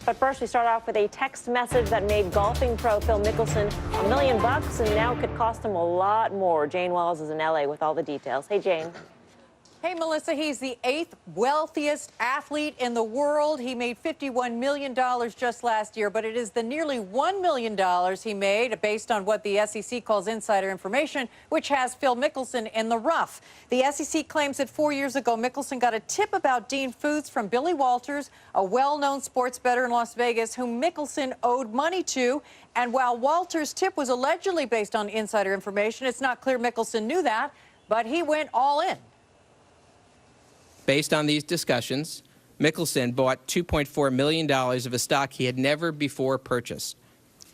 But first, we start off with a text message that made golfing pro Phil Mickelson $1 million, and now could cost him a lot more. Jane Wells is in L.A. with all the details. Hey, Jane. Hey, Melissa, he's the 8th wealthiest athlete in the world. He made $51 million just last year, but it is the nearly $1 million he made based on what the SEC calls insider information, which has Phil Mickelson in the rough. The SEC claims that 4 years ago, Mickelson got a tip about Dean Foods from Billy Walters, a well-known sports bettor in Las Vegas, whom Mickelson owed money to. And while Walters' tip was allegedly based on insider information, it's not clear Mickelson knew that, but he went all in. Based on these discussions, Mickelson bought $2.4 million of a stock he had never before purchased.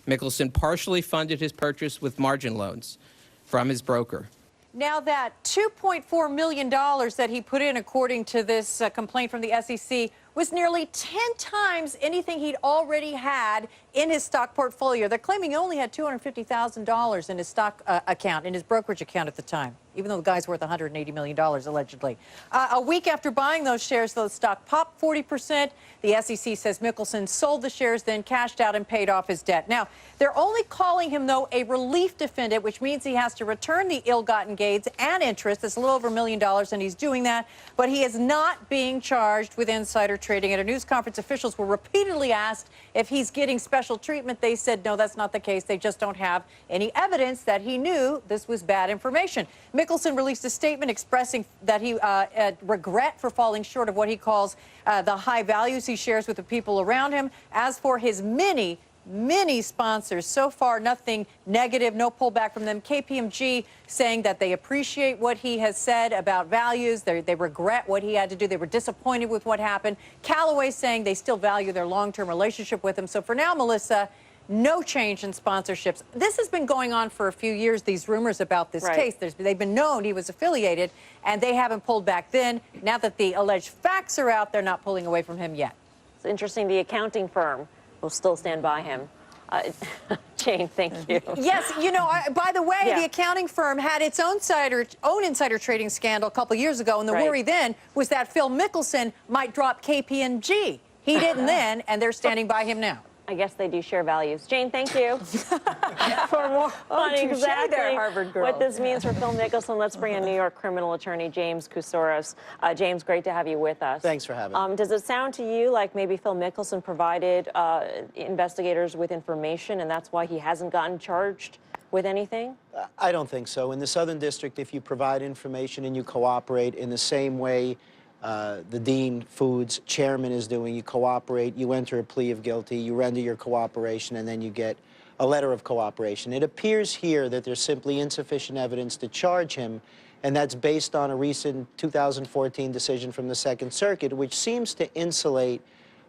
Mickelson partially funded his purchase with margin loans from his broker. Now, that $2.4 million that he put in, according to this complaint from the SEC, was nearly 10 times anything he'd already had in his stock portfolio. They're claiming he only had $250,000 in his stock account, in his brokerage account at the time, even though the guy's worth $180 million, allegedly. A week after buying those shares, the stock popped 40%. The SEC says Mickelson sold the shares, then cashed out and paid off his debt. Now, they're only calling him, though, a relief defendant, which means he has to return the ill-gotten gains and interest. That's a little over $1 million, and he's doing that. But he is not being charged with insider trading. At a news conference, officials were repeatedly asked if he's getting special treatment. They said, no, that's not the case. They just don't have any evidence that he knew this was bad information. Mickelson released a statement expressing that he regret for falling short of what he calls the high values he shares with the people around him. As for his many sponsors, so far nothing negative, no pullback from them. KPMG saying that they appreciate what he has said about values. They regret what he had to do. They were disappointed with what happened. Callaway saying they still value their long-term relationship with him. So for now, Melissa, no change in sponsorships. This has been going on for a few years, these rumors about this case. They've been known he was affiliated, and they haven't pulled back then. Now that the alleged facts are out, they're not pulling away from him yet. It's interesting, the accounting firm will still stand by him. Jane, thank you. Yes, you know, by the way, the accounting firm had its own insider trading scandal a couple years ago, and the worry then was that Phil Mickelson might drop KPMG. He didn't then, and they're standing by him now. I guess they do share values. Jane, thank you for more on exactly there, Harvard girl. what this means for Phil Mickelson. Let's bring in New York criminal attorney James Kousouras. James, great to have you with us. Thanks for having me. Does it sound to you like maybe Phil Mickelson provided investigators with information, and that's why he hasn't gotten charged with anything? I don't think so. In the Southern District, if you provide information and you cooperate in the same way the Dean Foods chairman is doing, you cooperate, you enter a plea of guilty, you render your cooperation, and then you get a letter of cooperation. It appears here that there's simply insufficient evidence to charge him, and that's based on a recent 2014 decision from the Second Circuit, which seems to insulate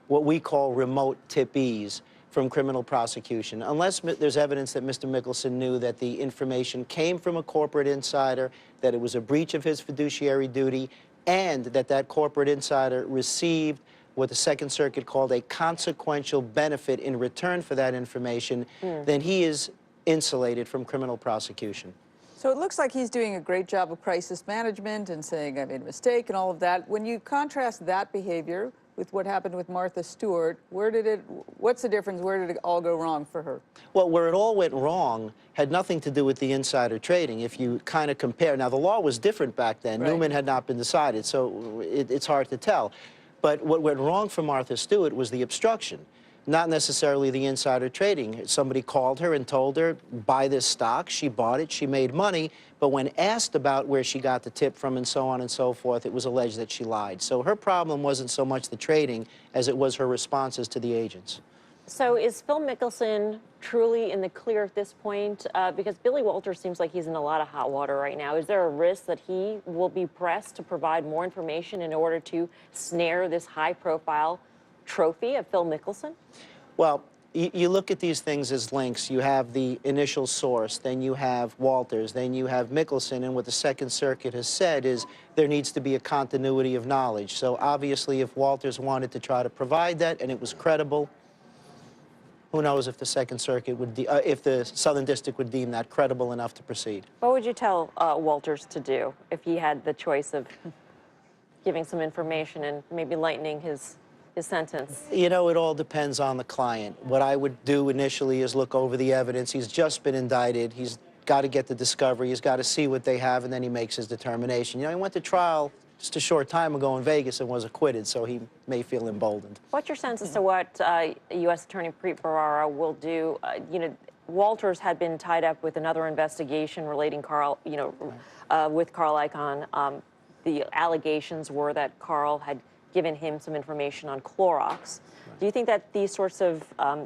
what we call remote tippees from criminal prosecution. Unless there's evidence that Mr. Mickelson knew that the information came from a corporate insider, that it was a breach of his fiduciary duty, and that corporate insider received what the Second Circuit called a consequential benefit in return for that information, then he is insulated from criminal prosecution. So it looks like he's doing a great job of crisis management and saying, I made a mistake and all of that. When you contrast that behavior with what happened with Martha Stewart, what's the difference? Where did it all go wrong for her? Well, where it all went wrong had nothing to do with the insider trading. If you kind of compare, now the law was different back then. Right. Newman had not been decided, so it's hard to tell. But what went wrong for Martha Stewart was the obstruction, not necessarily the insider trading. Somebody called her and told her, buy this stock. She bought it. She made money. But when asked about where she got the tip from and so on and so forth, it was alleged that she lied. So her problem wasn't so much the trading as it was her responses to the agents. So is Phil Mickelson truly in the clear at this point? Because Billy Walters seems like he's in a lot of hot water right now. Is there a risk that he will be pressed to provide more information in order to snare this high-profile trophy of Phil Mickelson? Well, you look at these things as links. You have the initial source, then you have Walters, then you have Mickelson, and what the Second Circuit has said is there needs to be a continuity of knowledge. So obviously if Walters wanted to try to provide that and it was credible, who knows if the Second Circuit would, if the Southern District would deem that credible enough to proceed. What would you tell Walters to do if he had the choice of giving some information and maybe lightening his his sentence? You know, it all depends on the client. What I would do initially is look over the evidence. He's just been indicted. He's got to get the discovery. He's got to see what they have, and then he makes his determination. You know, he went to trial just a short time ago in Vegas and was acquitted, so he may feel emboldened. What's your sense as to what U.S. Attorney Preet Bharara will do? You know, Walters had been tied up with another investigation relating with Carl Icahn. The allegations were that Carl had given him some information on Clorox. Do you think that these sorts of, I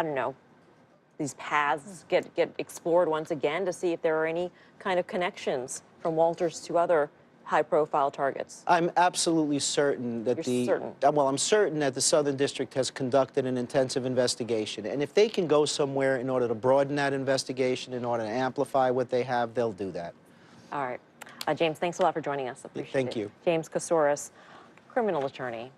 don't know, these paths get explored once again to see if there are any kind of connections from Walters to other high-profile targets? I'm absolutely certain that I'm certain that the Southern District has conducted an intensive investigation. And if they can go somewhere in order to broaden that investigation, in order to amplify what they have, they'll do that. All right. James, thanks a lot for joining us. Appreciate it. Thank you. James Kasouras, criminal attorney.